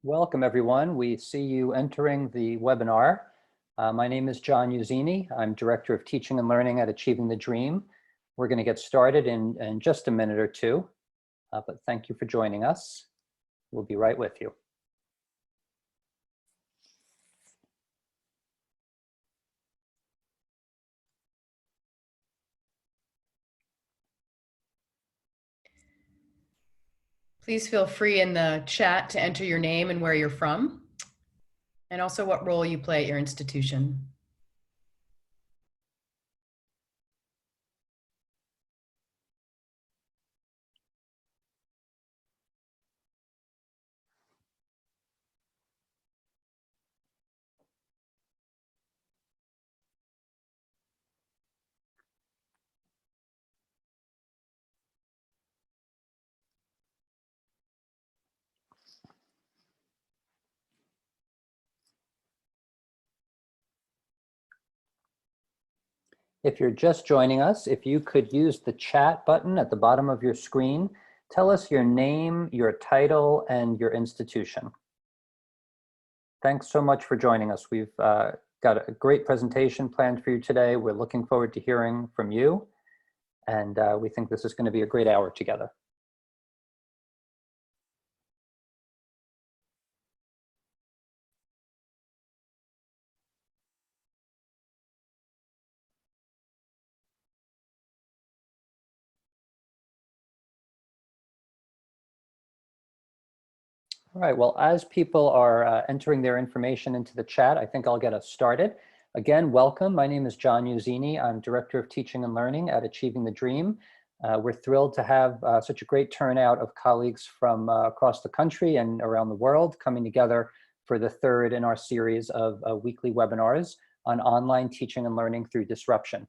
Welcome, everyone. We see you entering the webinar. My name is John Uzzini. I'm Director of Teaching and Learning at Achieving the Dream. We're going to get started in just a minute or two, but thank you for joining us. We'll be right with you. Please feel free in the chat to enter your name and where you're from, and also what role you play at your institution. If you're just joining us, if you could use the chat button at the bottom of your screen, tell us your name, your title, and your institution. Thanks so much for joining us. We've got a great presentation planned for you today. We're looking forward to hearing from you, and we think this is going to be a great hour together. All right, well, as people are entering their information into the chat, I think I'll get us started. Again, welcome. My name is John Uzzini. I'm Director of Teaching and Learning at Achieving the Dream. We're thrilled to have such a great turnout of colleagues from across the country and around the world coming together for the third in our series of weekly webinars on online teaching and learning through disruption.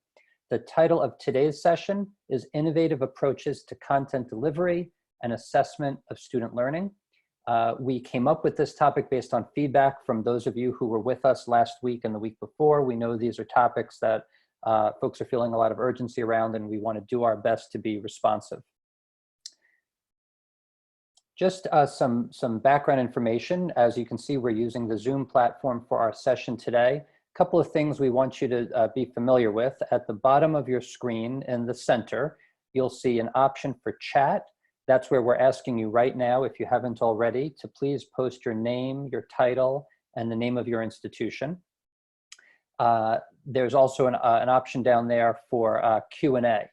The title of today's session is Innovative Approaches to Content Delivery and Assessment of Student Learning. We came up with this topic based on feedback from those of you who were with us last week and the week before. We know these are topics that folks are feeling a lot of urgency around, and we want to do our best to be responsive. Just some background information. As you can see, we're using the Zoom platform for our session today. A couple of things we want you to be familiar with. At the bottom of your screen in the center, you'll see an option for chat. That's where we're asking you right now, if you haven't already, to please post your name, your title, and the name of your institution. There's also an option down there for Q&A.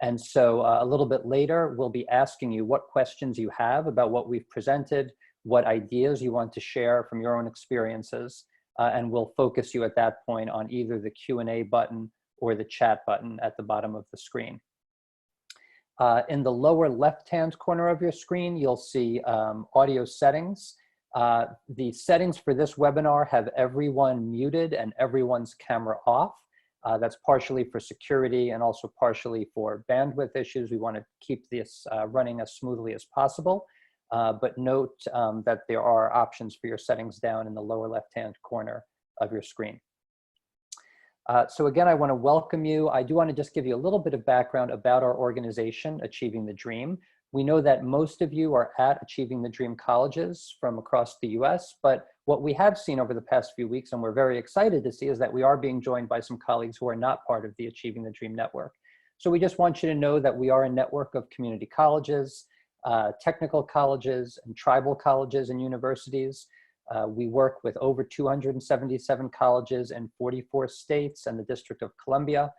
And so a little bit later, we'll be asking you what questions you have about what we've presented, what ideas you want to share from your own experiences, and we'll focus you at that point on either the Q&A button or the chat button at the bottom of the screen. In the lower left-hand corner of your screen, you'll see audio settings. The settings for this webinar have everyone muted and everyone's camera off. That's partially for security and also partially for bandwidth issues. We want to keep this running as smoothly as possible. But note that there are options for your settings down in the lower left-hand corner of your screen. So again, I want to welcome you. I do want to just give you a little bit of background about our organization, Achieving the Dream. We know that most of you are at Achieving the Dream colleges from across the US, but what we have seen over the past few weeks, and we're very excited to see, is that we are being joined by some colleagues who are not part of the Achieving the Dream network. So we just want you to know that we are a network of community colleges, technical colleges, and tribal colleges and universities. We work with over 277 colleges in 44 states and the District of Columbia.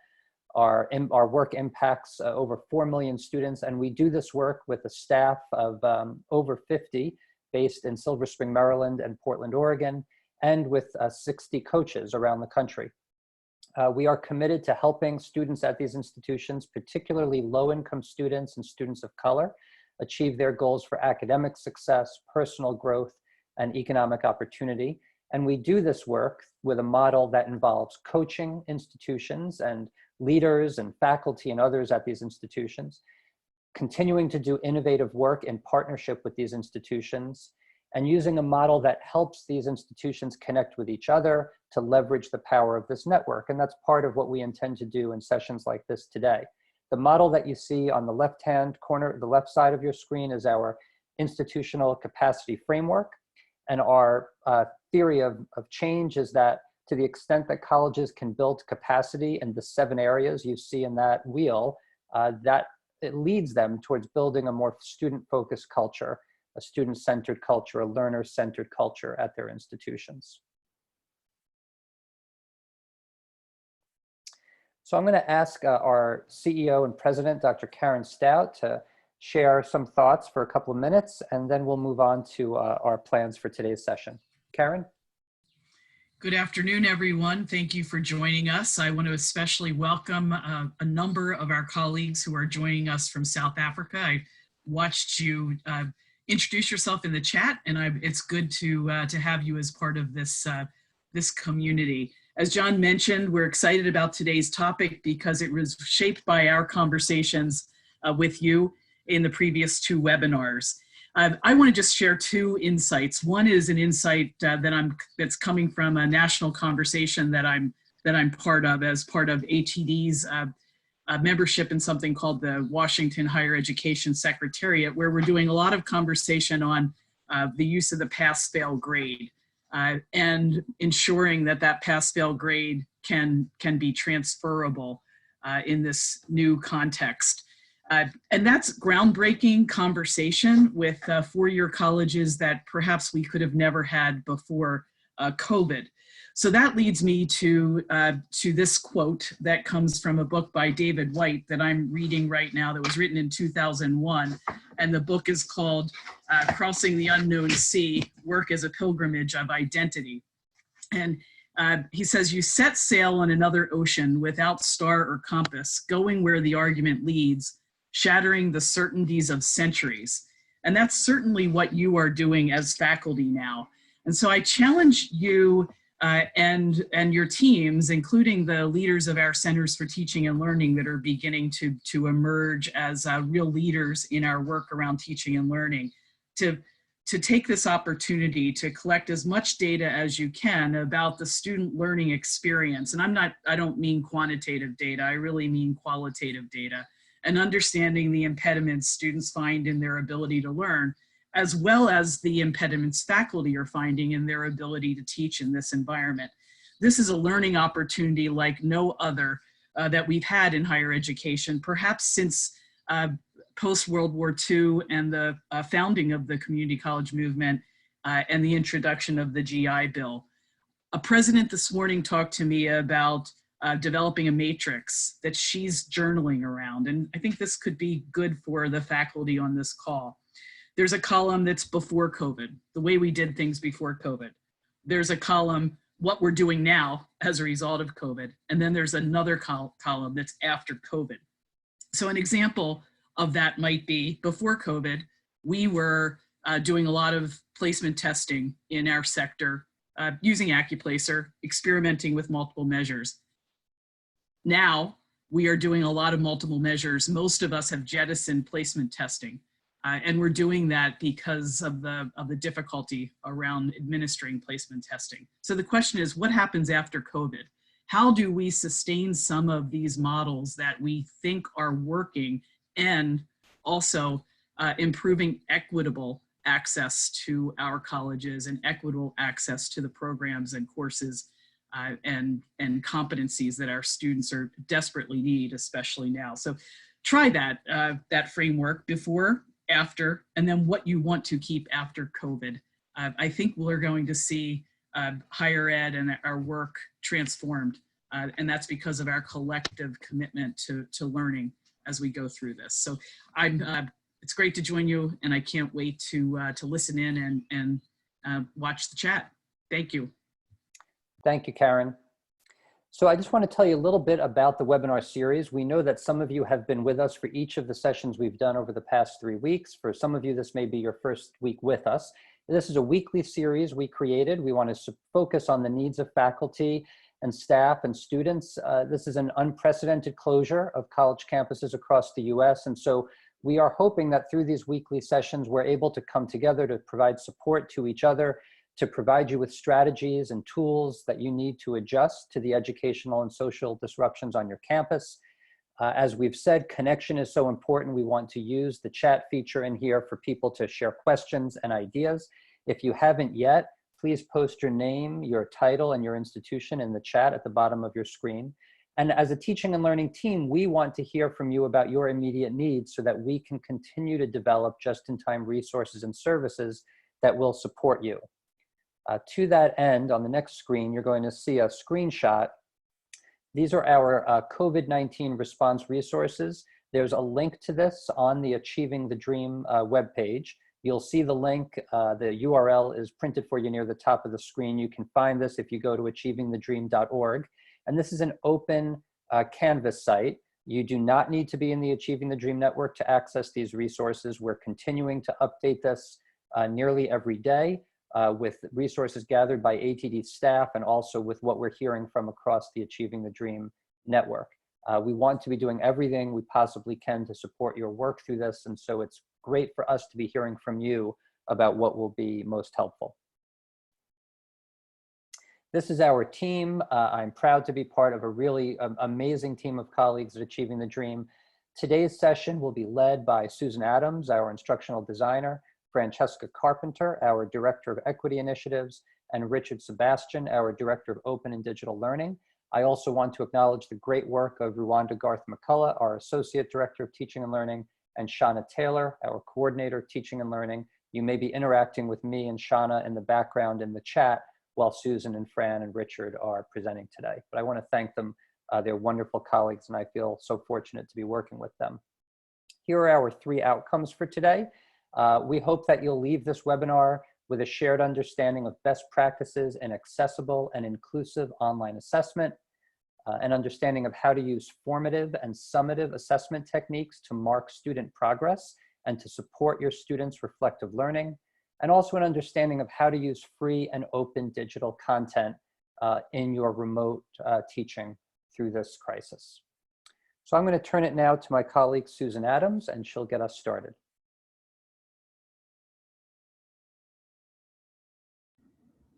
Our work impacts over 4 million students, and we do this work with a staff of over 50 based in Silver Spring, Maryland and Portland, Oregon, and with 60 coaches around the country. We are committed to helping students at these institutions, particularly low-income students and students of color, achieve their goals for academic success, personal growth, and economic opportunity. And we do this work with a model that involves coaching institutions and leaders and faculty and others at these institutions, continuing to do innovative work in partnership with these institutions, and using a model that helps these institutions connect with each other to leverage the power of this network. And that's part of what we intend to do in sessions like this today. The model that you see on the left-hand corner, the left side of your screen, is our institutional capacity framework. And our theory of change is that to the extent that colleges can build capacity in the 7 areas you see in that wheel, that it leads them towards building a more student-focused culture, a student-centered culture, a learner-centered culture at their institutions. So I'm going to ask our CEO and president, Dr. Karen Stout, to share some thoughts for a couple of minutes, and then we'll move on to our plans for today's session. Karen? Good afternoon, everyone. Thank you for joining us. I want to especially welcome a number of our colleagues who are joining us from South Africa. I watched you introduce yourself in the chat, and it's good to have you as part of this, this community. As John mentioned, we're excited about today's topic because it was shaped by our conversations with you in the previous 2 webinars. I want to just share 2 insights. One is an insight that's coming from a national conversation that I'm part of as part of ATD's membership in something called the Washington Higher Education Secretariat, where we're doing a lot of conversation on the use of the pass-fail grade and ensuring that that pass-fail grade can be transferable in this new context. And that's groundbreaking conversation with 4-year colleges that perhaps we could have never had before COVID. So that leads me to this quote that comes from a book by David White that I'm reading right now that was written in 2001. And the book is called Crossing the Unknown Sea, Work as a Pilgrimage of Identity. And he says, you set sail on another ocean without star or compass, going where the argument leads, shattering the certainties of centuries. And that's certainly what you are doing as faculty now. And so I challenge you and your teams, including the leaders of our centers for teaching and learning that are beginning to emerge as real leaders in our work around teaching and learning, to take this opportunity to collect as much data as you can about the student learning experience. And I don't mean quantitative data, I really mean qualitative data, and understanding the impediments students find in their ability to learn, as well as the impediments faculty are finding in their ability to teach in this environment. This is a learning opportunity like no other that we've had in higher education, perhaps since post-World War II and the founding of the community college movement and the introduction of the GI Bill. A president this morning talked to me about developing a matrix that she's journaling around. And I think this could be good for the faculty on this call. There's a column that's before COVID, the way we did things before COVID. There's a column, what we're doing now as a result of COVID. And then there's another column that's after COVID. So an example of that might be before COVID, we were doing a lot of placement testing in our sector, using AccuPlacer, experimenting with multiple measures. Now we are doing a lot of multiple measures. Most of us have jettisoned placement testing, and we're doing that because of the difficulty around administering placement testing. So the question is, what happens after COVID? How do we sustain some of these models that we think are working and also improving equitable access to our colleges and equitable access to the programs and courses and competencies that our students are desperately need, especially now. So try that framework before, after, and then what you want to keep after COVID. I think we're going to see higher ed and our work transformed, and that's because of our collective commitment to learning as we go through this. So it's great to join you, and I can't wait to listen in and watch the chat. Thank you. Thank you, Karen. So I just want to tell you a little bit about the webinar series. We know that some of you have been with us for each of the sessions we've done over the past 3 weeks. For some of you, this may be your first week with us. This is a weekly series we created. We want to focus on the needs of faculty and staff and students. This is an unprecedented closure of college campuses across the US. And so we are hoping that through these weekly sessions, we're able to come together to provide support to each other, to provide you with strategies and tools that you need to adjust to the educational and social disruptions on your campus. As we've said, connection is so important. We want to use the chat feature in here for people to share questions and ideas. If you haven't yet, please post your name, your title, and your institution in the chat at the bottom of your screen. And as a teaching and learning team, we want to hear from you about your immediate needs so that we can continue to develop just-in-time resources and services that will support you. To that end, on the next screen, you're going to see a screenshot. These are our COVID-19 response resources. There's a link to this on the Achieving the Dream webpage. You'll see the link, the URL is printed for you near the top of the screen. You can find this if you go to achievingthedream.org. And this is an open Canvas site. You do not need to be in the Achieving the Dream network to access these resources. We're continuing to update this nearly every day with resources gathered by ATD staff and also with what we're hearing from across the Achieving the Dream network. We want to be doing everything we possibly can to support your work through this, and so it's great for us to be hearing from you about what will be most helpful. This is our team. I'm proud to be part of a really amazing team of colleagues at Achieving the Dream. Today's session will be led by Susan Adams, our instructional designer, Francesca Carpenter, our Director of Equity Initiatives, and Richard Sebastian, our Director of Open and Digital Learning. I also want to acknowledge the great work of Rwanda Garth McCullough, our Associate Director of Teaching and Learning, and Shauna Taylor, our Coordinator of Teaching and Learning. You may be interacting with me and Shauna in the background in the chat while Susan and Fran and Richard are presenting today. But I want to thank them. They're wonderful colleagues, and I feel so fortunate to be working with them. Here are our 3 outcomes for today. We hope that you'll leave this webinar with a shared understanding of best practices in accessible and inclusive online assessment, an understanding of how to use formative and summative assessment techniques to mark student progress and to support your students' reflective learning, and also an understanding of how to use free and open digital content in your remote teaching through this crisis. So I'm going to turn it now to my colleague, Susan Adams, and she'll get us started.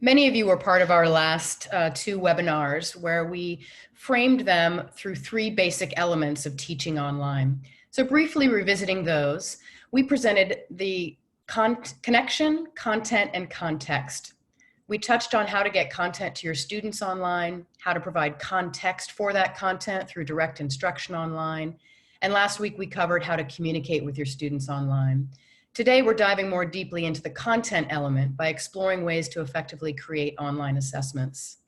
Many of you were part of our last 2 webinars where we framed them through 3 basic elements of teaching online. So briefly revisiting those, we presented the connection, content, and context. We touched on how to get content to your students online, how to provide context for that content through direct instruction online, and last week we covered how to communicate with your students online. Today, we're diving more deeply into the content element by exploring ways to effectively create online assessments.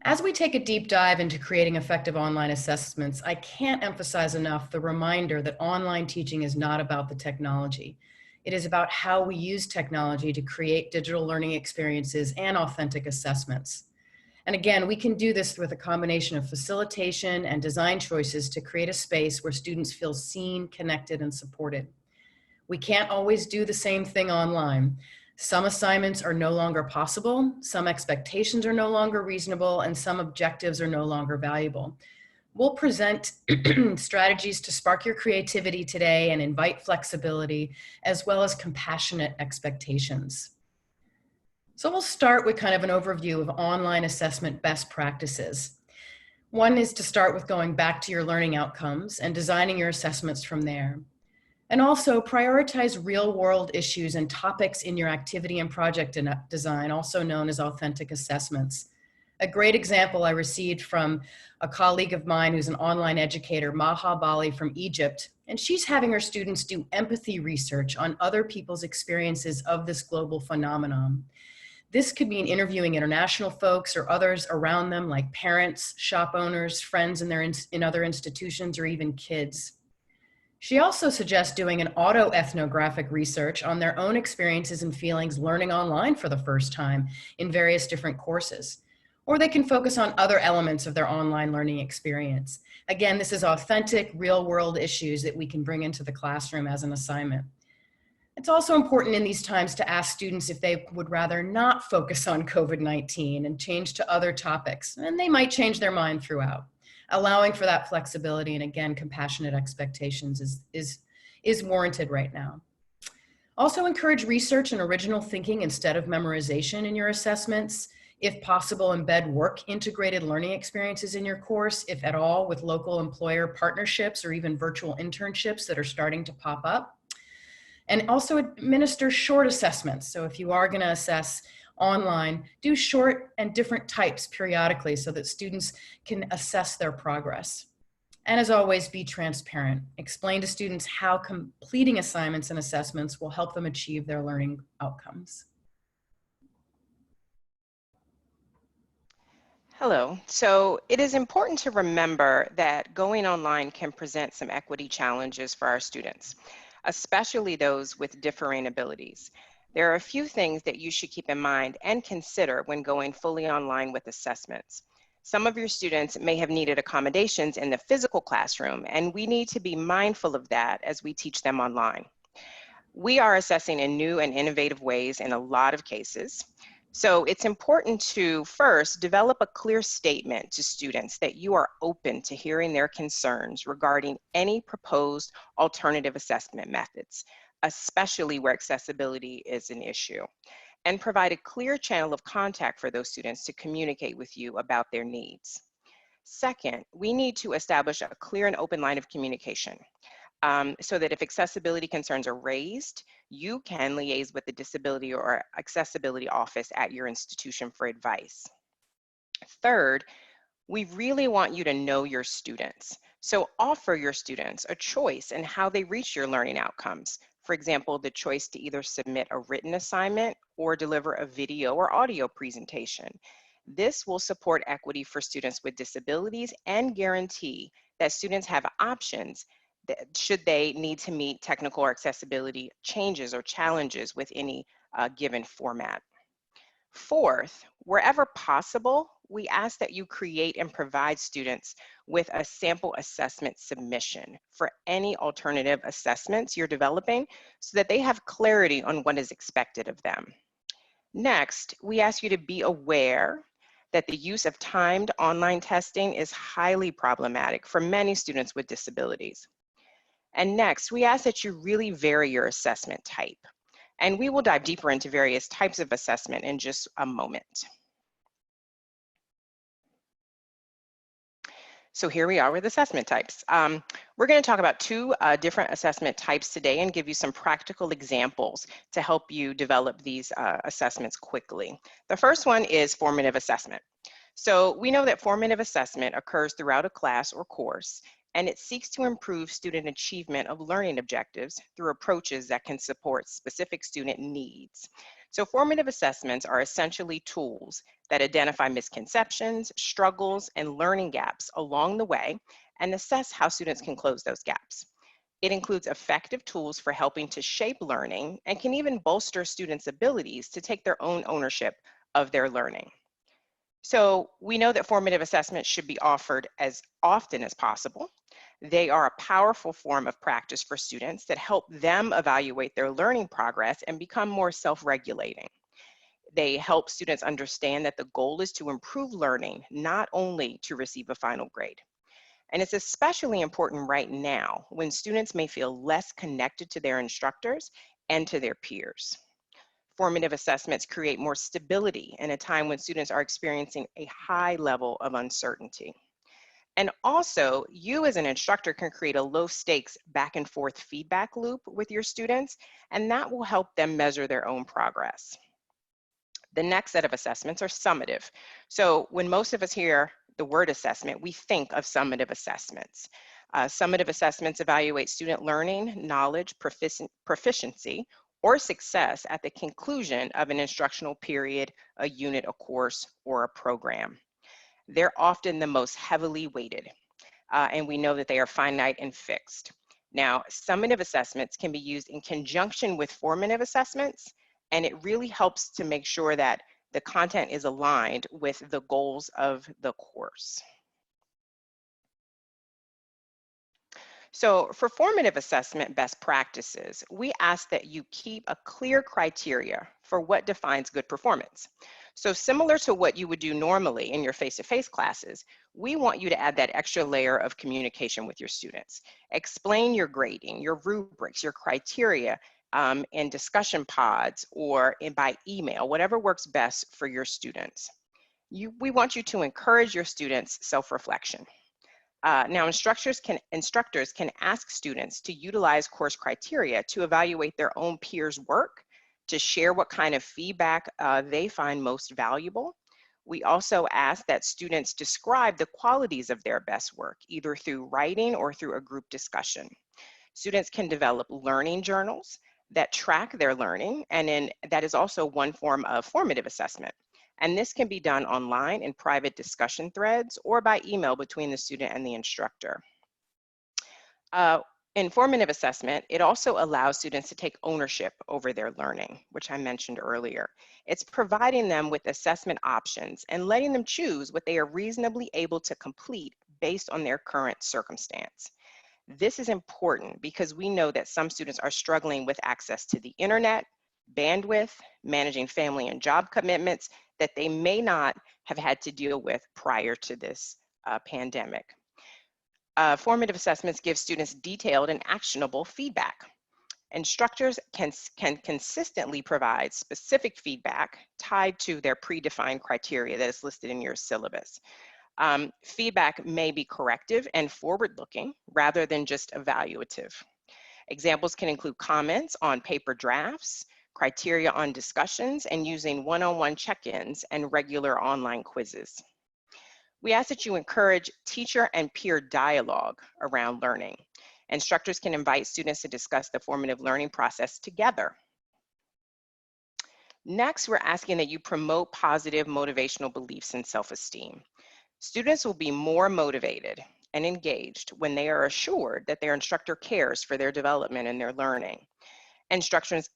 As we take a deep dive into creating effective online assessments, I can't emphasize enough the reminder that online teaching is not about the technology. It is about how we use technology to create digital learning experiences and authentic assessments. And again, we can do this with a combination of facilitation and design choices to create a space where students feel seen, connected, and supported. We can't always do the same thing online. Some assignments are no longer possible, some expectations are no longer reasonable, and some objectives are no longer valuable. We'll present strategies to spark your creativity today and invite flexibility, as well as compassionate expectations. So we'll start with kind of an overview of online assessment best practices. One is to start with going back to your learning outcomes and designing your assessments from there. And also prioritize real-world issues and topics in your activity and project design, also known as authentic assessments. A great example I received from a colleague of mine who's an online educator, Maha Bali from Egypt, and she's having her students do empathy research on other people's experiences of this global phenomenon. This could mean interviewing international folks or others around them, like parents, shop owners, friends in other institutions, or even kids. She also suggests doing an autoethnographic research on their own experiences and feelings learning online for the first time in various different courses. Or they can focus on other elements of their online learning experience. Again, this is authentic, real-world issues that we can bring into the classroom as an assignment. It's also important in these times to ask students if they would rather not focus on COVID-19 and change to other topics, and they might change their mind throughout. Allowing for that flexibility and again, compassionate expectations is warranted right now. Also encourage research and original thinking instead of memorization in your assessments. If possible, embed work integrated learning experiences in your course, if at all, with local employer partnerships or even virtual internships that are starting to pop up. And also administer short assessments. So if you are going to assess online, do short and different types periodically so that students can assess their progress. And as always, be transparent. Explain to students how completing assignments and assessments will help them achieve their learning outcomes. Hello. So it is important to remember that going online can present some equity challenges for our students, especially those with differing abilities. There are a few things that you should keep in mind and consider when going fully online with assessments. Some of your students may have needed accommodations in the physical classroom, and we need to be mindful of that as we teach them online. We are assessing in new and innovative ways in a lot of cases. So it's important to first develop a clear statement to students that you are open to hearing their concerns regarding any proposed alternative assessment methods, especially where accessibility is an issue, and provide a clear channel of contact for those students to communicate with you about their needs. Second, we need to establish a clear and open line of communication. So that if accessibility concerns are raised, you can liaise with the disability or accessibility office at your institution for advice. Third, we really want you to know your students. So offer your students a choice in how they reach your learning outcomes. For example, the choice to either submit a written assignment or deliver a video or audio presentation. This will support equity for students with disabilities and guarantee that students have options should they need to meet technical or accessibility changes or challenges with any given format. Fourth, wherever possible, we ask that you create and provide students with a sample assessment submission for any alternative assessments you're developing so that they have clarity on what is expected of them. Next, we ask you to be aware that the use of timed online testing is highly problematic for many students with disabilities. And next, we ask that you really vary your assessment type. And we will dive deeper into various types of assessment in just a moment. So here we are with assessment types. We're going to talk about two different assessment types today and give you some practical examples to help you develop these assessments quickly. The first one is formative assessment. So we know that formative assessment occurs throughout a class or course, and it seeks to improve student achievement of learning objectives through approaches that can support specific student needs. So formative assessments are essentially tools that identify misconceptions, struggles, and learning gaps along the way and assess how students can close those gaps. It includes effective tools for helping to shape learning and can even bolster students' abilities to take their own ownership of their learning. So we know that formative assessments should be offered as often as possible. They are a powerful form of practice for students that help them evaluate their learning progress and become more self-regulating. They help students understand that the goal is to improve learning, not only to receive a final grade. And it's especially important right now when students may feel less connected to their instructors and to their peers. Formative assessments create more stability in a time when students are experiencing a high level of uncertainty. And also, you as an instructor can create a low stakes back and forth feedback loop with your students, and that will help them measure their own progress. The next set of assessments are summative. So when most of us hear the word assessment, we think of summative assessments. Summative assessments evaluate student learning, knowledge, proficiency, or success at the conclusion of an instructional period, a unit, a course, or a program. They're often the most heavily weighted, and we know that they are finite and fixed. Now, summative assessments can be used in conjunction with formative assessments, and it really helps to make sure that the content is aligned with the goals of the course. So for formative assessment best practices, we ask that you keep a clear criteria for what defines good performance. So similar to what you would do normally in your face-to-face classes, we want you to add that extra layer of communication with your students. Explain your grading, your rubrics, your criteria in discussion pods or by email, whatever works best for your students. We want you to encourage your students' self-reflection. Now, instructors can ask students to utilize course criteria to evaluate their own peers' work, to share what kind of feedback they find most valuable. We also ask that students describe the qualities of their best work, either through writing or through a group discussion. Students can develop learning journals that track their learning, and that is also one form of formative assessment. And this can be done online in private discussion threads or by email between the student and the instructor. In formative assessment, it also allows students to take ownership over their learning, which I mentioned earlier. It's providing them with assessment options and letting them choose what they are reasonably able to complete based on their current circumstance. This is important because we know that some students are struggling with access to the internet, bandwidth, managing family and job commitments that they may not have had to deal with prior to this pandemic. Formative assessments give students detailed and actionable feedback. Instructors can consistently provide specific feedback tied to their predefined criteria that is listed in your syllabus. Feedback may be corrective and forward-looking rather than just evaluative. Examples can include comments on paper drafts, criteria on discussions, and using one-on-one check-ins and regular online quizzes. We ask that you encourage teacher and peer dialogue around learning. Instructors can invite students to discuss the formative learning process together. Next, we're asking that you promote positive motivational beliefs and self-esteem. Students will be more motivated and engaged when they are assured that their instructor cares for their development and their learning. Instructors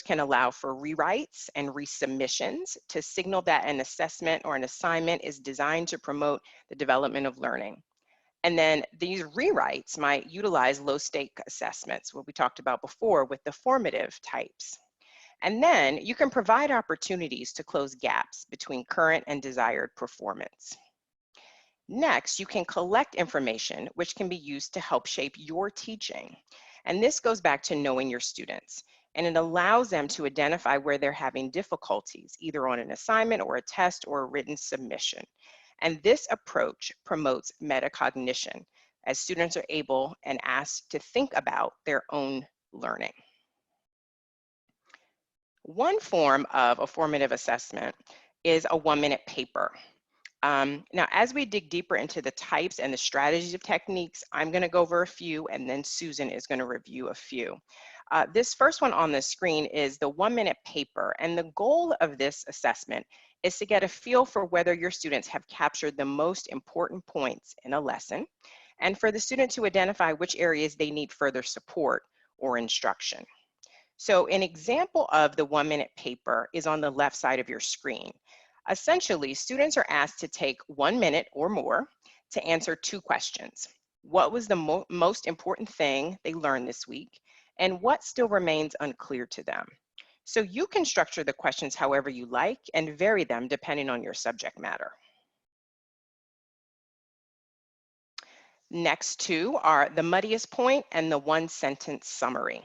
can allow for rewrites and resubmissions to signal that an assessment or an assignment is designed to promote the development of learning. And then these rewrites might utilize low-stake assessments, what we talked about before with the formative types. And then you can provide opportunities to close gaps between current and desired performance. Next, you can collect information which can be used to help shape your teaching. And this goes back to knowing your students, and it allows them to identify where they're having difficulties, either on an assignment or a test or a written submission. And this approach promotes metacognition, as students are able and asked to think about their own learning. One form of a formative assessment is a one-minute paper. Now, as we dig deeper into the types and the strategies of techniques, I'm going to go over a few, and then Susan is going to review a few. This first one on the screen is the one-minute paper, and the goal of this assessment is to get a feel for whether your students have captured the most important points in a lesson, and for the student to identify which areas they need further support or instruction. So an example of the one-minute paper is on the left side of your screen. Essentially, students are asked to take 1 minute or more to answer 2 questions. What was the most important thing they learned this week, and what still remains unclear to them? So you can structure the questions however you like and vary them depending on your subject matter. Next two are the muddiest point and the one-sentence summary.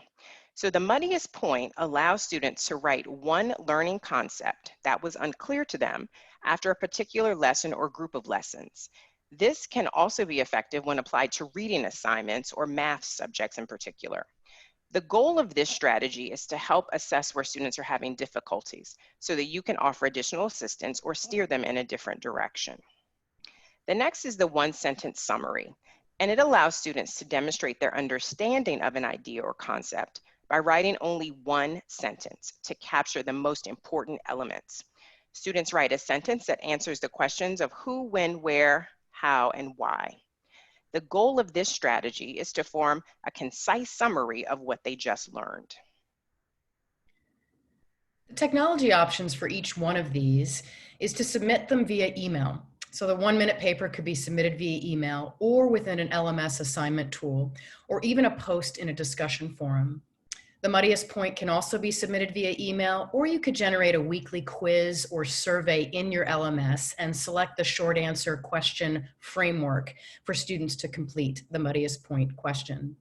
So the muddiest point allows students to write one learning concept that was unclear to them after a particular lesson or group of lessons. This can also be effective when applied to reading assignments or math subjects in particular. The goal of this strategy is to help assess where students are having difficulties so that you can offer additional assistance or steer them in a different direction. The next is the one-sentence summary, and it allows students to demonstrate their understanding of an idea or concept by writing only one sentence to capture the most important elements. Students write a sentence that answers the questions of who, when, where, how, and why. The goal of this strategy is to form a concise summary of what they just learned. The technology options for each one of these is to submit them via email. So the one-minute paper could be submitted via email or within an LMS assignment tool, or even a post in a discussion forum. The Muddiest Point can also be submitted via email, or you could generate a weekly quiz or survey in your LMS and select the short answer question framework for students to complete the Muddiest Point question.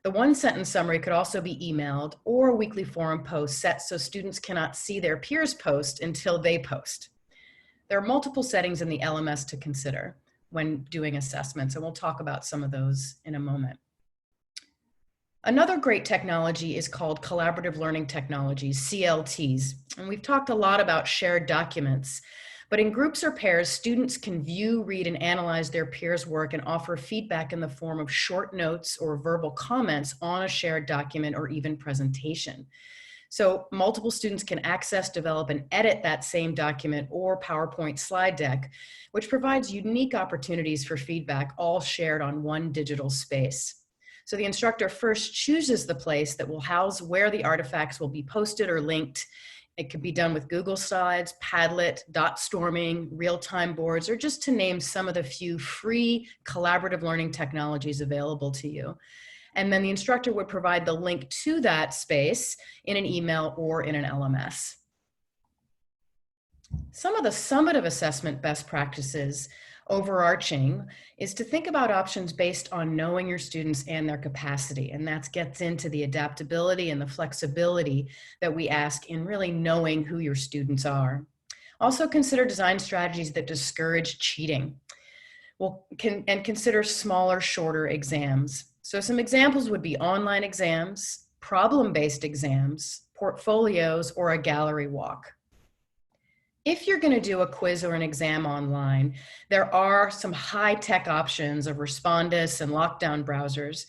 The one-sentence summary could also be emailed or a weekly forum post set so students cannot see their peers post until they post. There are multiple settings in the LMS to consider. when doing assessments, and we'll talk about some of those in a moment. Another great technology is called collaborative learning technologies, CLTs. And we've talked a lot about shared documents, but in groups or pairs, students can view, read, and analyze their peers' work and offer feedback in the form of short notes or verbal comments on a shared document or even presentation. So multiple students can access, develop, and edit that same document or PowerPoint slide deck, which provides unique opportunities for feedback, all shared on one digital space. So the instructor first chooses the place that will house where the artifacts will be posted or linked. It could be done with Google Slides, Padlet, dot storming, real-time boards, or just to name some of the few free collaborative learning technologies available to you. And then the instructor would provide the link to that space in an email or in an LMS. Some of the summative assessment best practices overarching is to think about options based on knowing your students and their capacity. And that gets into the adaptability and the flexibility that we ask in really knowing who your students are. Also consider design strategies that discourage cheating. And consider smaller, shorter exams. So some examples would be online exams, problem-based exams, portfolios, or a gallery walk. If you're going to do a quiz or an exam online, there are some high-tech options of Respondus and lockdown browsers.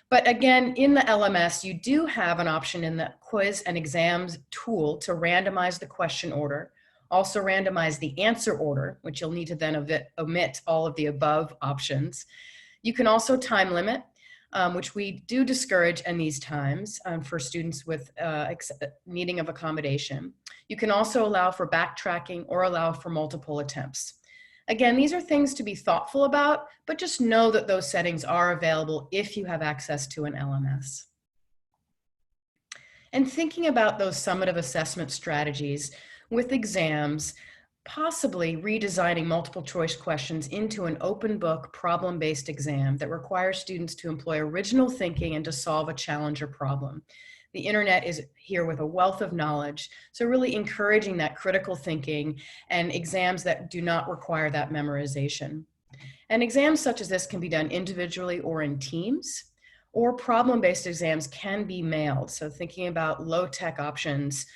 But again, in the LMS, you do have an option in the quiz and exams tool to randomize the question order, also randomize the answer order, which you'll need to then omit all of the above options. You can also time limit, which we do discourage in these times for students with needing of accommodation. You can also allow for backtracking or allow for multiple attempts. Again, these are things to be thoughtful about, but just know that those settings are available if you have access to an LMS. And thinking about those summative assessment strategies with exams, possibly redesigning multiple choice questions into an open book problem-based exam that requires students to employ original thinking and to solve a challenge or problem. The internet is here with a wealth of knowledge, so really encouraging that critical thinking and exams that do not require that memorization. And exams such as this can be done individually or in teams, or problem-based exams can be mailed. So thinking about low-tech options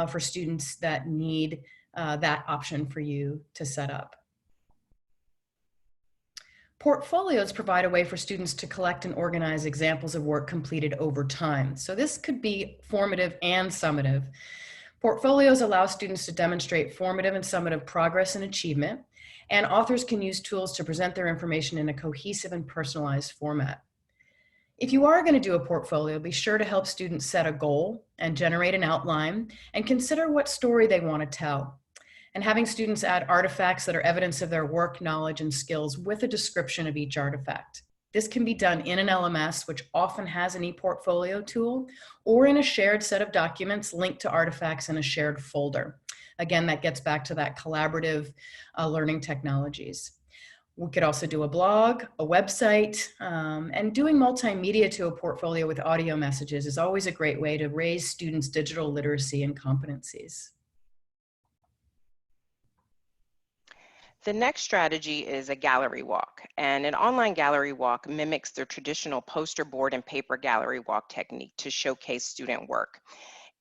for students that need that option for you to set up. Portfolios provide a way for students to collect and organize examples of work completed over time. So this could be formative and summative. Portfolios allow students to demonstrate formative and summative progress and achievement, and authors can use tools to present their information in a cohesive and personalized format. If you are going to do a portfolio, be sure to help students set a goal and generate an outline and consider what story they want to tell. And having students add artifacts that are evidence of their work, knowledge, and skills with a description of each artifact. This can be done in an LMS, which often has an ePortfolio tool, or in a shared set of documents linked to artifacts in a shared folder. Again, that gets back to that collaborative learning technologies. We could also do a blog, a website, and doing multimedia to a portfolio with audio messages is always a great way to raise students' digital literacy and competencies. The next strategy is a gallery walk, and an online gallery walk mimics the traditional poster board and paper gallery walk technique to showcase student work.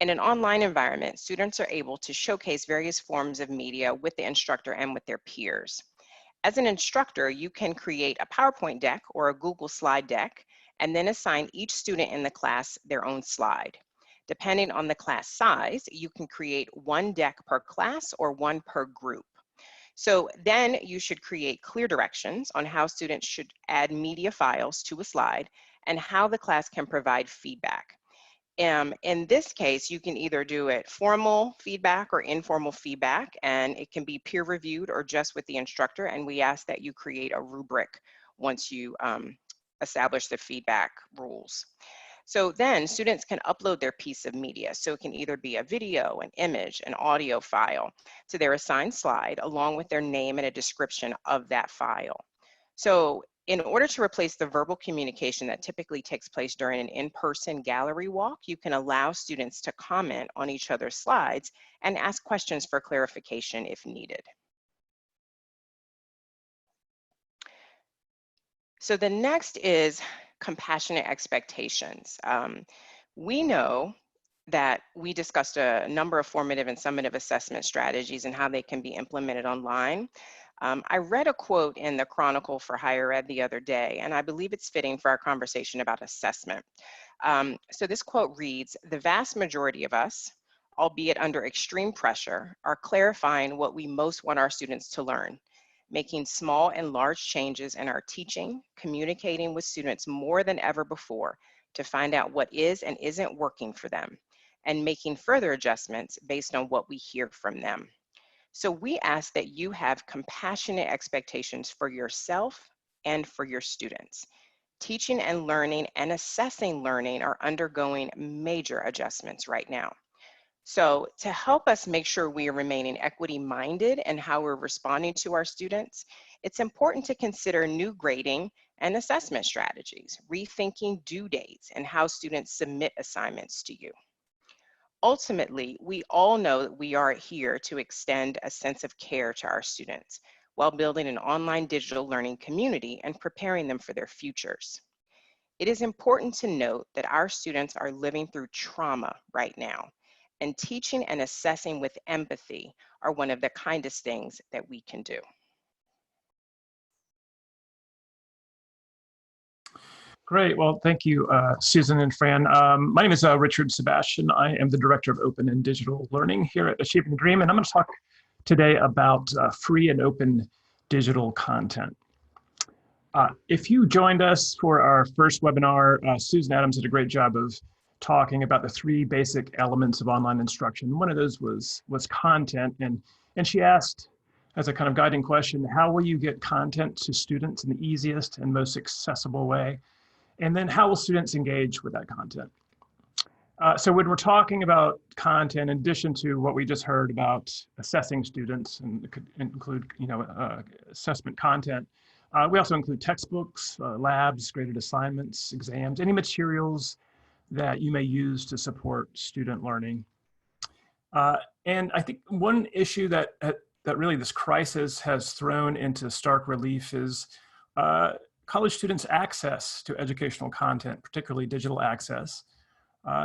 In an online environment, students are able to showcase various forms of media with the instructor and with their peers. As an instructor, you can create a PowerPoint deck or a Google slide deck, and then assign each student in the class their own slide. Depending on the class size, you can create one deck per class or one per group. So then you should create clear directions on how students should add media files to a slide and how the class can provide feedback. In this case, you can either do it formal feedback or informal feedback, and it can be peer reviewed or just with the instructor. And we ask that you create a rubric once you establish the feedback rules. So then students can upload their piece of media. So it can either be a video, an image, an audio file to their assigned slide, along with their name and a description of that file. So in order to replace the verbal communication that typically takes place during an in-person gallery walk, you can allow students to comment on each other's slides and ask questions for clarification if needed. So the next is compassionate expectations. We know that we discussed a number of formative and summative assessment strategies and how they can be implemented online. I read a quote in the Chronicle for Higher Ed the other day, and I believe it's fitting for our conversation about assessment. So this quote reads, "The vast majority of us, albeit under extreme pressure, are clarifying what we most want our students to learn, making small and large changes in our teaching, communicating with students more than ever before to find out what is and isn't working for them, and making further adjustments based on what we hear from them." So we ask that you have compassionate expectations for yourself and for your students. Teaching and learning and assessing learning are undergoing major adjustments right now. So to help us make sure we are remaining equity-minded in how we're responding to our students, it's important to consider new grading and assessment strategies, rethinking due dates and how students submit assignments to you. Ultimately, we all know that we are here to extend a sense of care to our students while building an online digital learning community and preparing them for their futures. It is important to note that our students are living through trauma right now, and teaching and assessing with empathy are one of the kindest things that we can do. Great. Well, thank you, Susan and Fran. My name is Richard Sebastian. I am the Director of Open and Digital Learning here at Achieving the Dream, and I'm going to talk today about free and open digital content. If you joined us for our first webinar, Susan Adams did a great job of talking about the three basic elements of online instruction. One of those was content, and she asked, as a kind of guiding question, how will you get content to students in the easiest and most accessible way? And then how will students engage with that content? So when we're talking about content, in addition to what we just heard about assessing students, and it could include, assessment content, we also include textbooks, labs, graded assignments, exams, any materials that you may use to support student learning. And I think one issue that really this crisis has thrown into stark relief is college students' access to educational content, particularly digital access,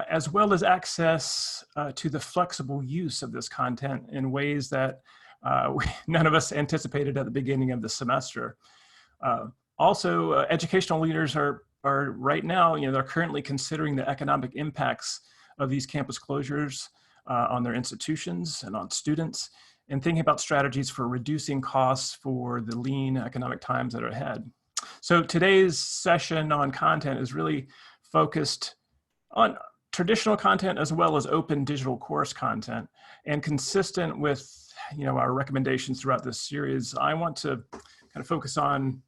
as well as access to the flexible use of this content in ways that none of us anticipated at the beginning of the semester. Also, educational leaders are right now, they're currently considering the economic impacts of these campus closures on their institutions and on students, and thinking about strategies for reducing costs for the lean economic times that are ahead. So today's session on content is really focused on traditional content as well as open digital course content. And consistent with our recommendations throughout this series, I want to kind of focus on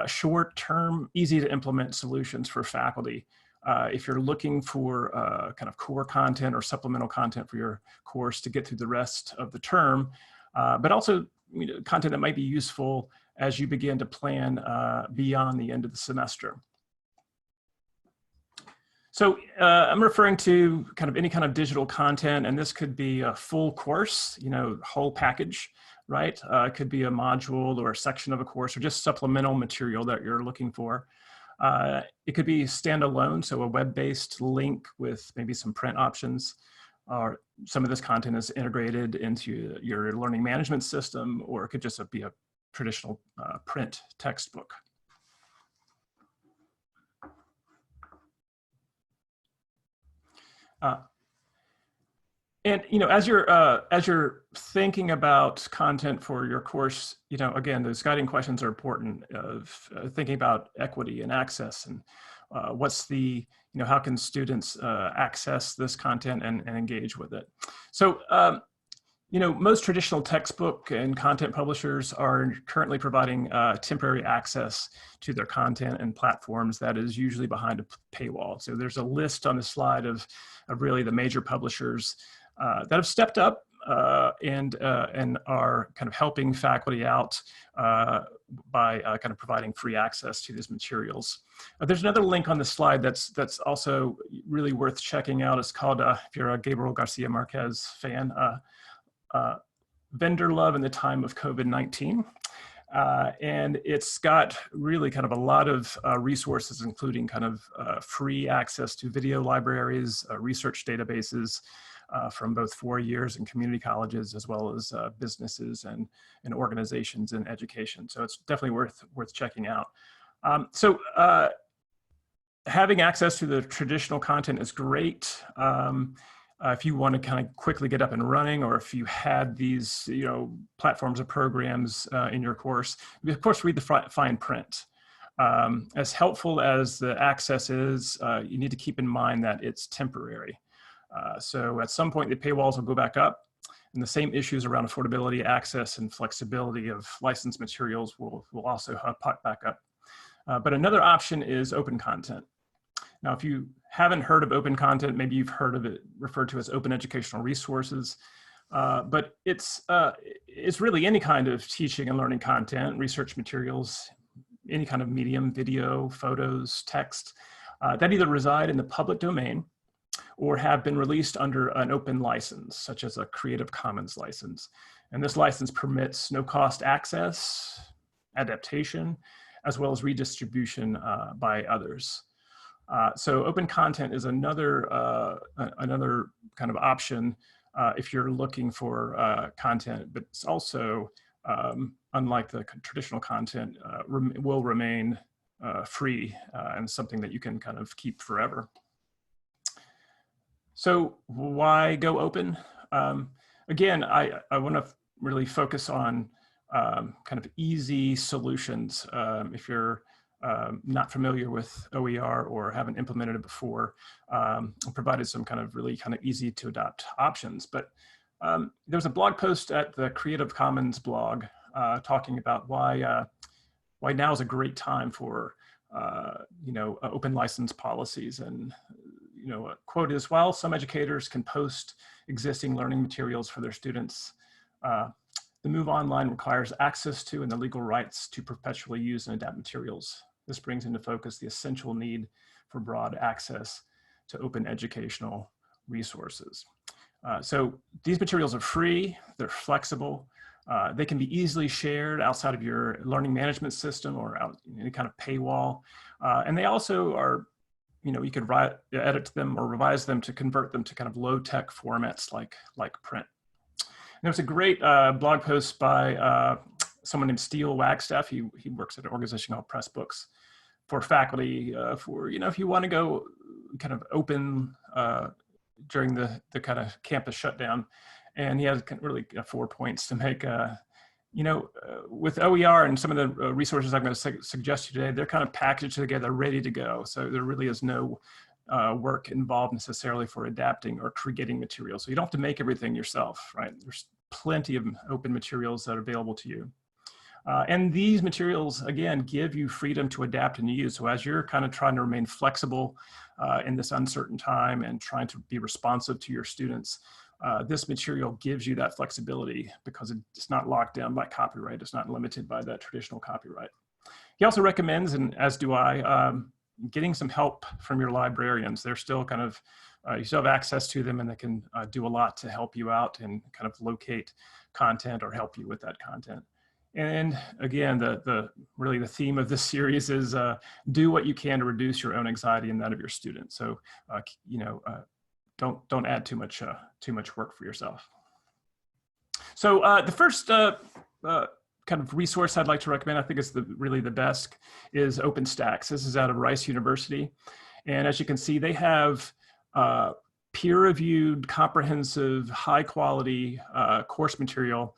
short-term, easy to implement solutions for faculty. If you're looking for kind of core content or supplemental content for your course to get through the rest of the term, but also content that might be useful as you begin to plan beyond the end of the semester. So I'm referring to kind of any kind of digital content, and this could be a full course, whole package, right? It could be a module or a section of a course or just supplemental material that you're looking for. It could be standalone, so a web-based link with maybe some print options, or some of this content is integrated into your learning management system, or it could just be a traditional print textbook. And as you're thinking about content for your course, again, those guiding questions are important of thinking about equity and access, and what's the how can students access this content and engage with it. So most traditional textbook and content publishers are currently providing temporary access to their content and platforms that is usually behind a paywall. So there's a list on the slide of really the major publishers that have stepped up and are kind of helping faculty out by kind of providing free access to these materials. There's another link on the slide that's also really worth checking out. It's called, if you're a Gabriel Garcia Marquez fan, Vendor Love in the Time of COVID-19. And it's got really kind of a lot of resources, including kind of free access to video libraries, research databases from both 4 years and community colleges, as well as businesses and organizations in education. So it's definitely worth checking out. Having access to the traditional content is great. If you want to kind of quickly get up and running, or if you had these, platforms or programs in your course, of course, read the fine print. As helpful as the access is, you need to keep in mind that it's temporary. So at some point, the paywalls will go back up, and the same issues around affordability, access, and flexibility of licensed materials will also pop back up. But another option is open content. Now, if you haven't heard of open content, maybe you've heard of it referred to as open educational resources, but it's really any kind of teaching and learning content, research materials, any kind of medium, video, photos, text, that either reside in the public domain or have been released under an open license, such as a Creative Commons license. And this license permits no-cost access, adaptation, as well as redistribution by others. So open content is another kind of option if you're looking for content, but it's also, unlike the traditional content, will remain free and something that you can kind of keep forever. So why go open? Again, I want to really focus on kind of easy solutions. If you're not familiar with OER or haven't implemented it before, provided some kind of really kind of easy to adopt options. But there was a blog post at the Creative Commons blog talking about why now is a great time for open license policies. And a quote is, while some educators can post existing learning materials for their students, the move online requires access to and the legal rights to perpetually use and adapt materials. This brings into focus the essential need for broad access to open educational resources. So these materials are free, they're flexible, they can be easily shared outside of your learning management system or out any kind of paywall. And they also are, you could edit them or revise them to convert them to kind of low-tech formats like print. And there was a great blog post by someone named Steele Wagstaff. He works at an organization called Pressbooks for faculty for, if you want to go kind of open during the kind of campus shutdown. And he has really 4 points to make. With OER and some of the resources I'm going to suggest to you today, they're kind of packaged together, ready to go. So there really is no work involved necessarily for adapting or creating material. So you don't have to make everything yourself, right? There's plenty of open materials that are available to you. And these materials, again, give you freedom to adapt and use. So as you're kind of trying to remain flexible in this uncertain time and trying to be responsive to your students, this material gives you that flexibility because it's not locked down by copyright. It's not limited by that traditional copyright. He also recommends, and as do I, getting some help from your librarians. They're still kind of, you still have access to them, and they can do a lot to help you out and kind of locate content or help you with that content. And again, really the theme of this series is do what you can to reduce your own anxiety and that of your students. So, don't add too much work for yourself. So the first kind of resource I'd like to recommend, I think is really the best, is OpenStax. This is out of Rice University. And as you can see, they have peer-reviewed, comprehensive, high-quality course material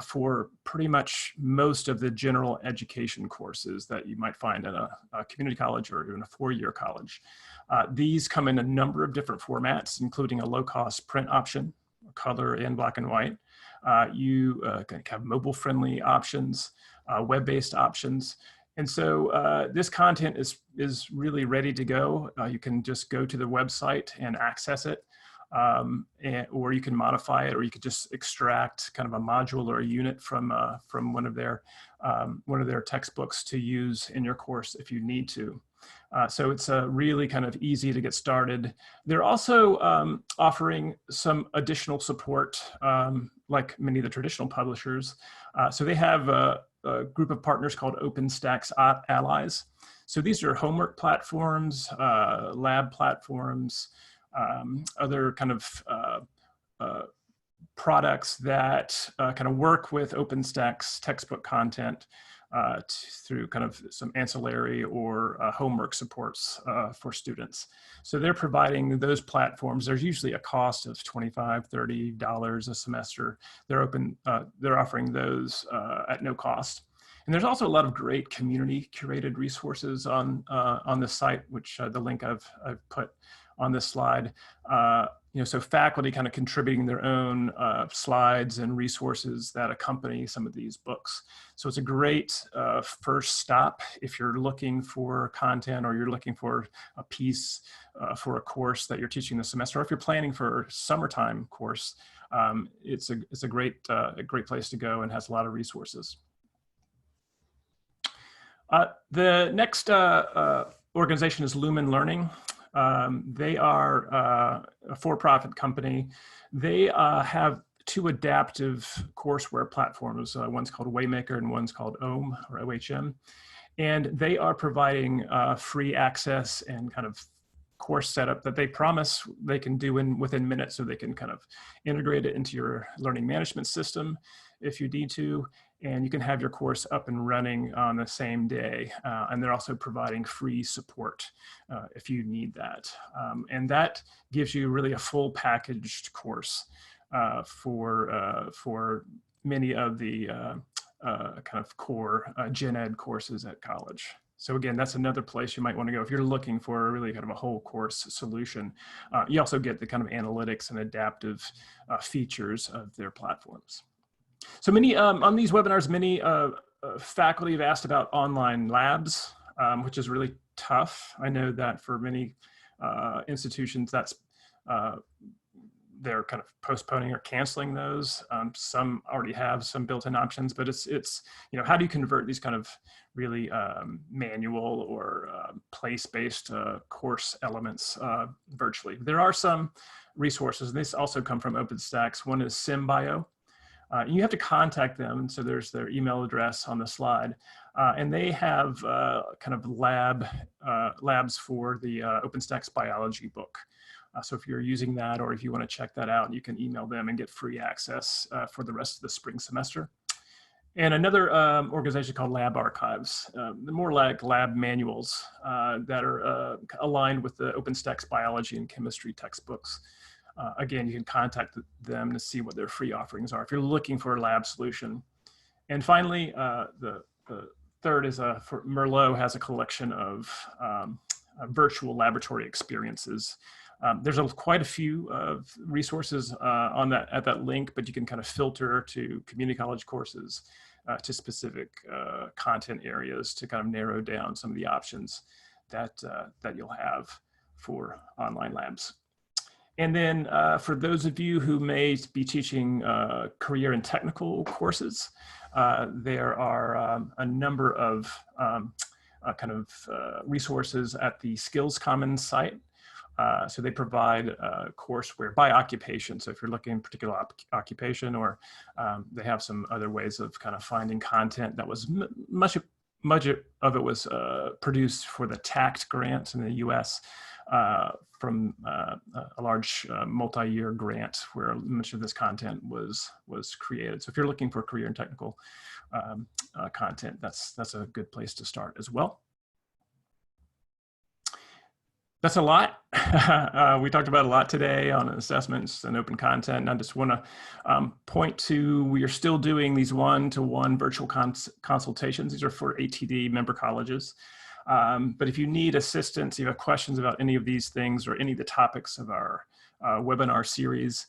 for pretty much most of the general education courses that you might find at a community college or even a four-year college. These come in a number of different formats, including a low-cost print option, color and black and white. You can have mobile-friendly options, web-based options. And so this content is really ready to go. You can just go to the website and access it, or you can modify it, or you could just extract kind of a module or a unit from one of their textbooks to use in your course if you need to. So it's really kind of easy to get started. They're also offering some additional support, like many of the traditional publishers. So they have a group of partners called OpenStax Allies. So these are homework platforms, lab platforms, other kind of products that kind of work with OpenStax textbook content through kind of some ancillary or homework supports for students. So they're providing those platforms. There's usually a cost of $25, $30 a semester. They're offering those at no cost. And there's also a lot of great community curated resources on the site, which the link I've put on this slide. So faculty kind of contributing their own slides and resources that accompany some of these books. So it's a great first stop if you're looking for content or you're looking for a piece for a course that you're teaching this semester, or if you're planning for a summertime course, it's a great place to go and has a lot of resources. The next organization is Lumen Learning. They are a for-profit company. They have two adaptive courseware platforms. One's called Waymaker and one's called OHM or OHM. And they are providing free access and kind of course setup that they promise they can do within minutes, so they can kind of integrate it into your learning management system if you need to, and you can have your course up and running on the same day. And they're also providing free support if you need that. And that gives you really a full packaged course for many of the kind of core gen ed courses at college. So again, that's another place you might want to go if you're looking for really kind of a whole course solution. You also get the kind of analytics and adaptive features of their platforms. So many, on these webinars, many faculty have asked about online labs, which is really tough. I know that for many institutions, that's they're kind of postponing or canceling those. Some already have some built-in options, but it's how do you convert these kind of really manual or place-based course elements virtually? There are some resources, and these also come from OpenStax. One is SimBio. You have to contact them, so there's their email address on the slide, and they have kind of labs for the OpenStax biology book. So if you're using that, or if you want to check that out, you can email them and get free access for the rest of the spring semester. And another organization called Lab Archives, more like lab manuals that are aligned with the OpenStax biology and chemistry textbooks. Again, you can contact them to see what their free offerings are if you're looking for a lab solution. And finally, the third is for Merlot has a collection of virtual laboratory experiences. There's quite a few resources at that link, but you can kind of filter to community college courses, to specific content areas to kind of narrow down some of the options that you'll have for online labs. And then for those of you who may be teaching career and technical courses, there are a number of resources at the Skills Commons site. So they provide courseware by occupation. So if you're looking at a particular occupation, or they have some other ways of kind of finding content that was much of it was produced for the TACT grant in the US from a large multi-year grant where much of this content was created. So if you're looking for career and technical content, that's a good place to start as well. That's a lot. We talked about a lot today on assessments and open content. And I just want to point to, we are still doing these one-to-one virtual consultations. These are for ATD member colleges. But if you need assistance, you have questions about any of these things or any of the topics of our webinar series,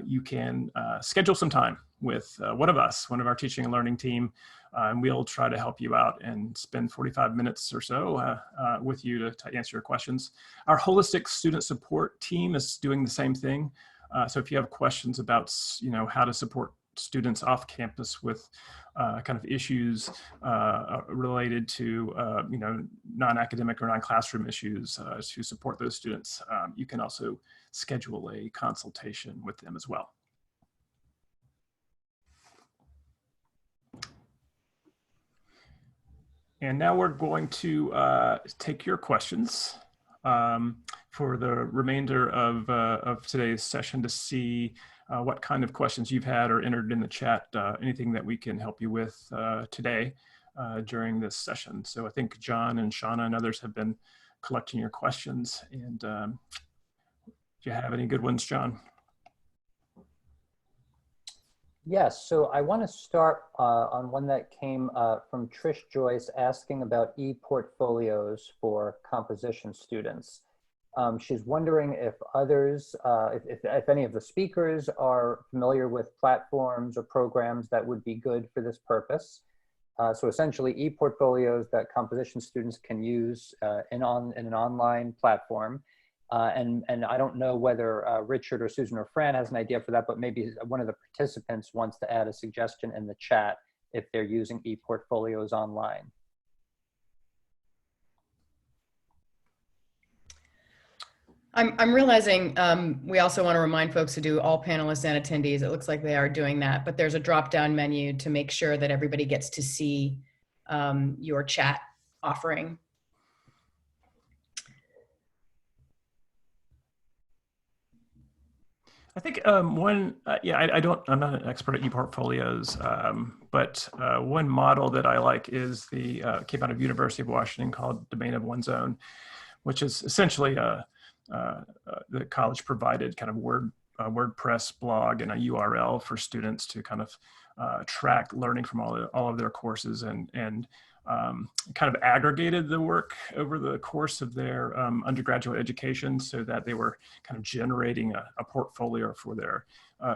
you can schedule some time with one of our teaching and learning team, and we'll try to help you out and spend 45 minutes or so with you to answer your questions. Our holistic student support team is doing the same thing. So if you have questions about how to support students off campus with kind of issues related to non-academic or non-classroom issues to support those students, you can also schedule a consultation with them as well. And now we're going to take your questions for the remainder of today's session to see what kind of questions you've had or entered in the chat, anything that we can help you with today during this session. So I think John and Shauna and others have been collecting your questions. And do you have any good ones, John? Yes, so I want to start on one that came from Trish Joyce asking about e-portfolios for composition students. She's wondering if others, if any of the speakers are familiar with platforms or programs that would be good for this purpose. So essentially e-portfolios that composition students can use in an online platform. And I don't know whether Richard or Susan or Fran has an idea for that, but maybe one of the participants wants to add a suggestion in the chat if they're using e-portfolios online. I'm realizing we also want to remind folks to do all panelists and attendees. It looks like they are doing that, but there's a drop-down menu to make sure that everybody gets to see your chat offering. I think I'm not an expert at e-portfolios, but one model that I like is the came out of University of Washington called Domain of One's Own, which is essentially the college provided kind of WordPress blog and a URL for students to kind of track learning from all of their courses and kind of aggregated the work over the course of their undergraduate education so that they were kind of generating a portfolio for their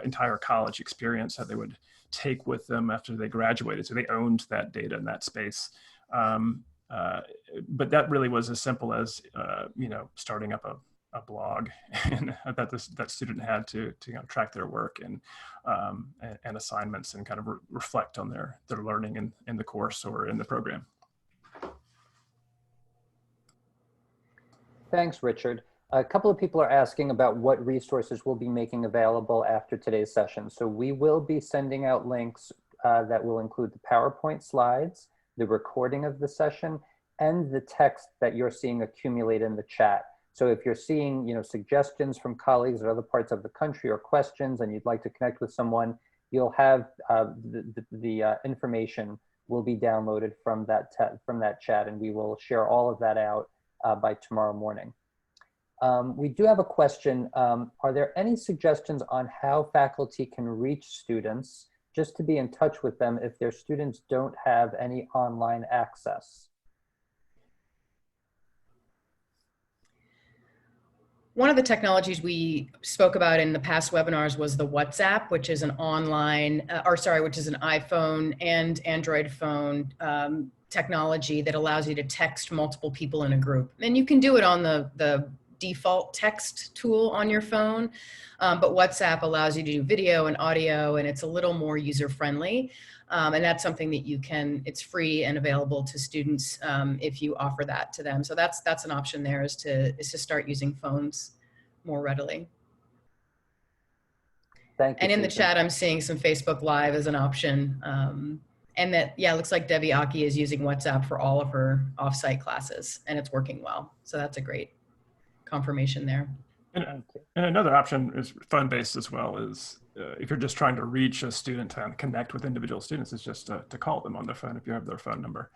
entire college experience that they would take with them after they graduated. So they owned that data in that space. But that really was as simple as, starting up a blog and that student had to track their work and assignments and kind of reflect on their learning in the course or in the program. Thanks, Richard. A couple of people are asking about what resources we'll be making available after today's session. So we will be sending out links that will include the PowerPoint slides, the recording of the session, and the text that you're seeing accumulate in the chat. So if you're seeing, suggestions from colleagues at other parts of the country or questions and you'd like to connect with someone, you'll have the information will be downloaded from that chat, and we will share all of that out by tomorrow morning. We do have a question. Are there any suggestions on how faculty can reach students just to be in touch with them if their students don't have any online access? One of the technologies we spoke about in the past webinars was the WhatsApp, which is an online, which is an iPhone and Android phone technology that allows you to text multiple people in a group. And you can do it on the default text tool on your phone, but WhatsApp allows you to do video and audio, and it's a little more user-friendly. And that's something that it's free and available to students if you offer that to them. So that's an option there, is to start using phones more readily. Thank you. And in Susan. the chat, I'm seeing some Facebook Live as an option. And that, it looks like Debbie Aki is using WhatsApp for all of her offsite classes, and it's working well. So that's a great confirmation there. And another option is phone-based as well, is if you're just trying to reach a student and connect with individual students, is just to call them on their phone if you have their phone number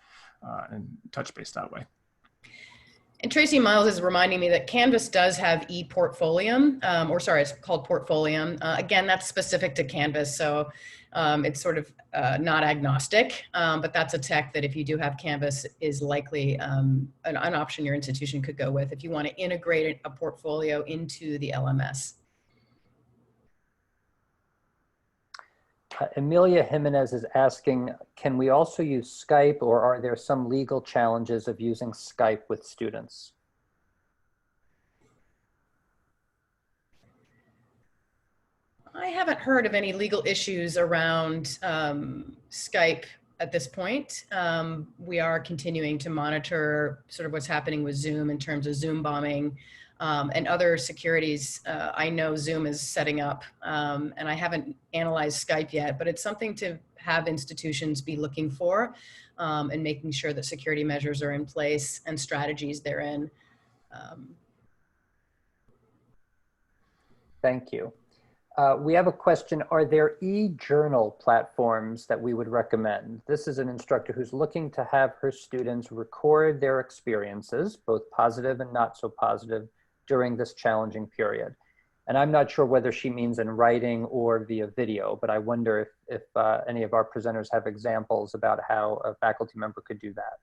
and touch base that way. And Tracy Miles is reminding me that Canvas does have Eportfolio, it's called Portfolio. Again, that's specific to Canvas, so it's sort of not agnostic, but that's a tech that if you do have Canvas is likely an option your institution could go with if you want to integrate a portfolio into the LMS. Amelia Jimenez is asking, can we also use Skype, or are there some legal challenges of using Skype with students? I haven't heard of any legal issues around Skype at this point. We are continuing to monitor sort of what's happening with Zoom in terms of Zoom bombing. and other securities. I know Zoom is setting up, and I haven't analyzed Skype yet, but it's something to have institutions be looking for, and making sure that security measures are in place and strategies therein. Thank you. We have a question. Are there EJournal platforms that we would recommend? This is an instructor who's looking to have her students record their experiences, both positive and not so positive, during this challenging period. And I'm not sure whether she means in writing or via video, but I wonder if any of our presenters have examples about how a faculty member could do that.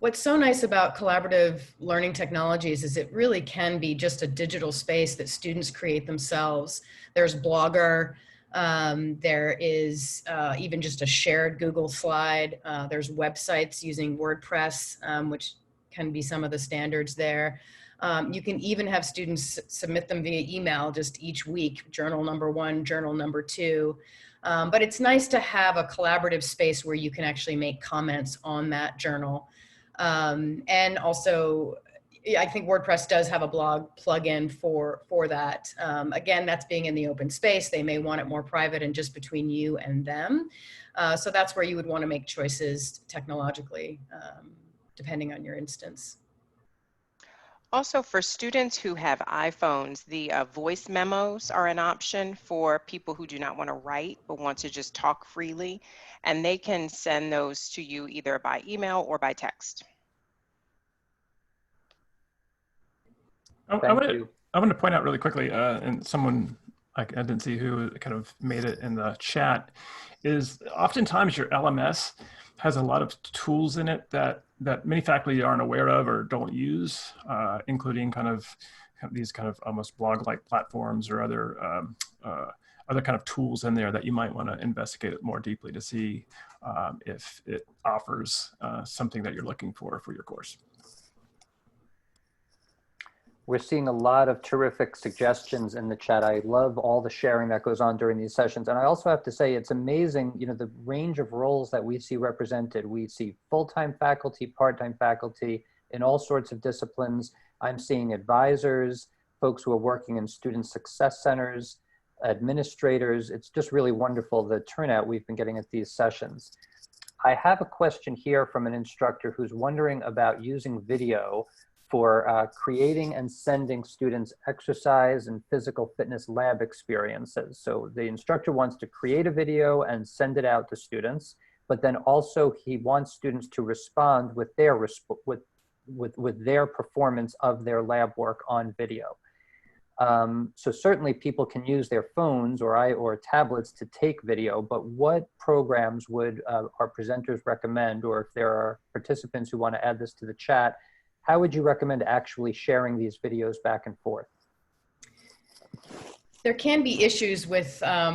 What's so nice about collaborative learning technologies is it really can be just a digital space that students create themselves. There's Blogger, there is even just a shared Google slide. There's websites using WordPress, which can be some of the standards there. You can even have students submit them via email just each week, journal number 1, journal number 2. But it's nice to have a collaborative space where you can actually make comments on that journal. And also, I think WordPress does have a blog plugin for that. Again, that's being in the open space. They may want it more private and just between you and them. So that's where you would want to make choices technologically, depending on your instance. Also, for students who have iPhones, the voice memos are an option for people who do not want to write but want to just talk freely, and they can send those to you either by email or by text. I want to point out really quickly, and someone I didn't see who kind of made it in the chat, is oftentimes your LMS has a lot of tools in it that many faculty aren't aware of or don't use, including kind of these kind of almost blog-like platforms or other kind of tools in there that you might want to investigate it more deeply to see if it offers something that you're looking for your course. We're seeing a lot of terrific suggestions in the chat. I love all the sharing that goes on during these sessions. And I also have to say, it's amazing, you know, the range of roles that we see represented. We see full-time faculty, part-time faculty in all sorts of disciplines. I'm seeing advisors, folks who are working in student success centers, administrators. It's just really wonderful, the turnout we've been getting at these sessions. I have a question here from an instructor who's wondering about using video for creating and sending students exercise and physical fitness lab experiences. So the instructor wants to create a video and send it out to students, but then also he wants students to respond with their with their performance of their lab work on video. So certainly people can use their phones or tablets to take video, but what programs would our presenters recommend, or if there are participants who want to add this to the chat, how would you recommend actually sharing these videos back and forth? There can be issues with how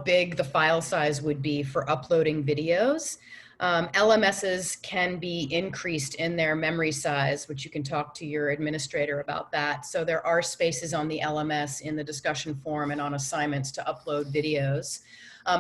big the file size would be for uploading videos. LMSs can be increased in their memory size, which you can talk to your administrator about that. So there are spaces on the LMS in the discussion forum and on assignments to upload videos.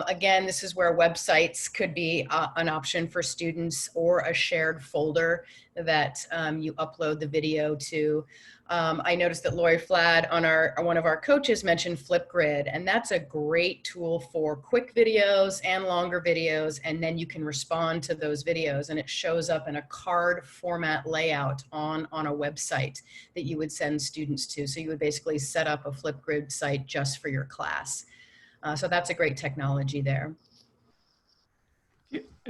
Again, this is where websites could be an option for students, or a shared folder that you upload the video to. I noticed that Lori Flad, on one of our coaches, mentioned Flipgrid, and that's a great tool for quick videos and longer videos, and then you can respond to those videos, and it shows up in a card format layout on a website that you would send students to. So you would basically set up a Flipgrid site just for your class. So that's a great technology there.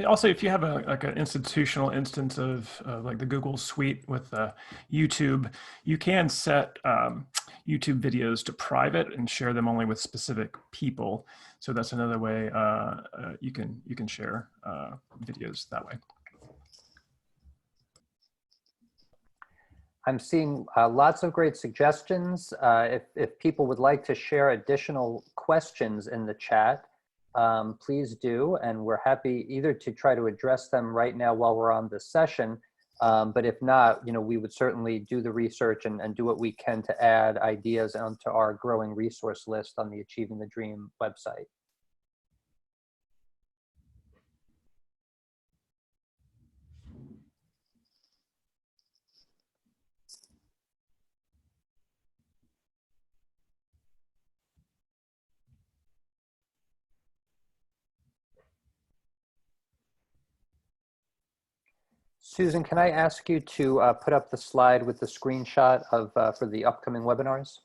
Also, if you have like an institutional instance of like the Google Suite with YouTube, you can set YouTube videos to private and share them only with specific people. So that's another way you can share videos that way. I'm seeing lots of great suggestions. If people would like to share additional questions in the chat, please do, and we're happy either to try to address them right now while we're on this session, but if not, you know, we would certainly do the research and do what we can to add ideas onto our growing resource list on the Achieving the Dream website. Susan, can I ask you to put up the slide with the screenshot of for the upcoming webinars?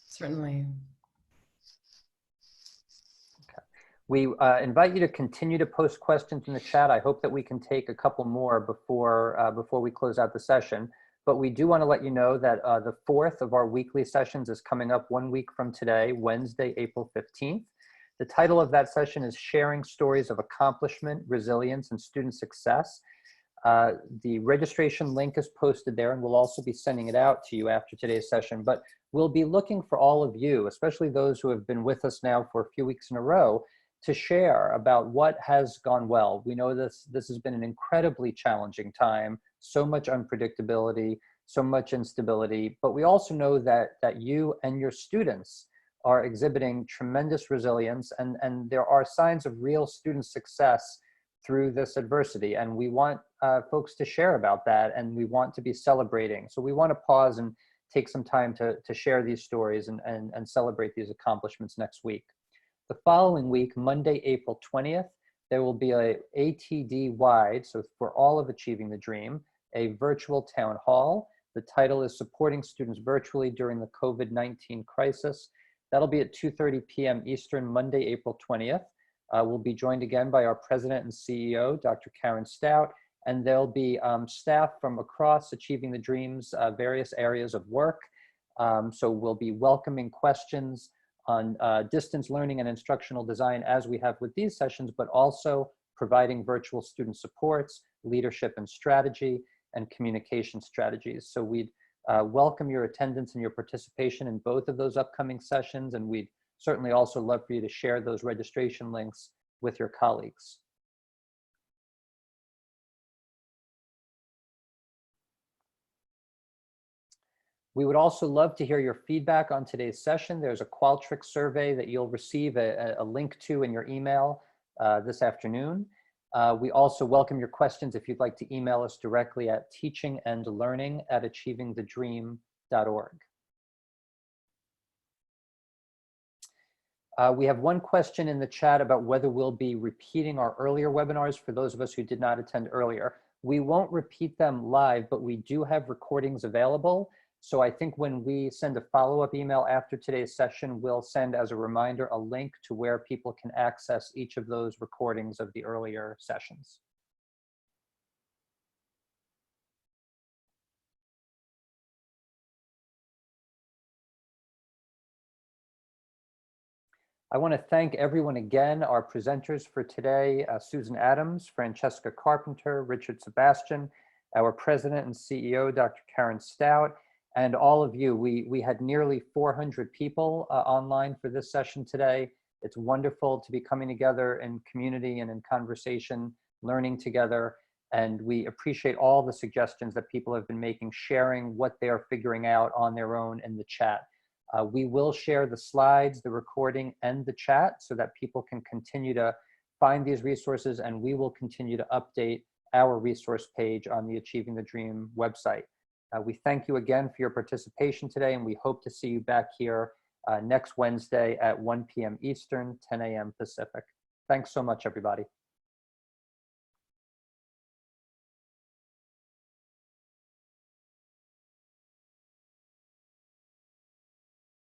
Certainly. We invite you to continue to post questions in the chat. I hope that we can take a couple more before we close out the session. But we do want to let you know that the fourth of our weekly sessions is coming up 1 week from today, Wednesday, April 15th. The title of that session is Sharing Stories of Accomplishment, Resilience, and Student Success. The registration link is posted there, and we'll also be sending it out to you after today's session. But we'll be looking for all of you, especially those who have been with us now for a few weeks in a row, to share about what has gone well. We know this has been an incredibly challenging time, so much unpredictability, so much instability, but we also know that you and your students are exhibiting tremendous resilience, and there are signs of real student success through this adversity. And we want folks to share about that, and we want to be celebrating. So we want to pause and take some time to share these stories and celebrate these accomplishments next week. The following week, Monday, April 20th, there will be a ATD-wide, so for all of Achieving the Dream, a virtual town hall. The title is Supporting Students Virtually During the COVID-19 Crisis. That'll be at 2:30 p.m. Eastern, Monday, April 20th. We'll be joined again by our President and CEO, Dr. Karen Stout, and there'll be staff from across Achieving the Dream's various areas of work. So we'll be welcoming questions on distance learning and instructional design as we have with these sessions, but also providing virtual student supports, leadership and strategy, and communication strategies. So we'd welcome your attendance and your participation in both of those upcoming sessions, and we'd certainly also love for you to share those registration links with your colleagues. We would also love to hear your feedback on today's session. There's a Qualtrics survey that you'll receive a link to in your email this afternoon. We also welcome your questions if you'd like to email us directly at teachingandlearning@achievingthedream.org. We have one question in the chat about whether we'll be repeating our earlier webinars for those of us who did not attend earlier. We won't repeat them live, but we do have recordings available. So I think when we send a follow-up email after today's session, we'll send as a reminder a link to where people can access each of those recordings of the earlier sessions. I want to thank everyone again, our presenters for today, Susan Adams, Francesca Carpenter, Richard Sebastian, our President and CEO, Dr. Karen Stout, and all of you. We had nearly 400 people online for this session today. It's wonderful to be coming together in community and in conversation, learning together. And we appreciate all the suggestions that people have been making, sharing what they are figuring out on their own in the chat. We will share the slides, the recording, and the chat so that people can continue to find these resources, and we will continue to update our resource page on the Achieving the Dream website. We thank you again for your participation today, and we hope to see you back here next Wednesday at 1 p.m. Eastern, 10 a.m. Pacific. Thanks so much, everybody.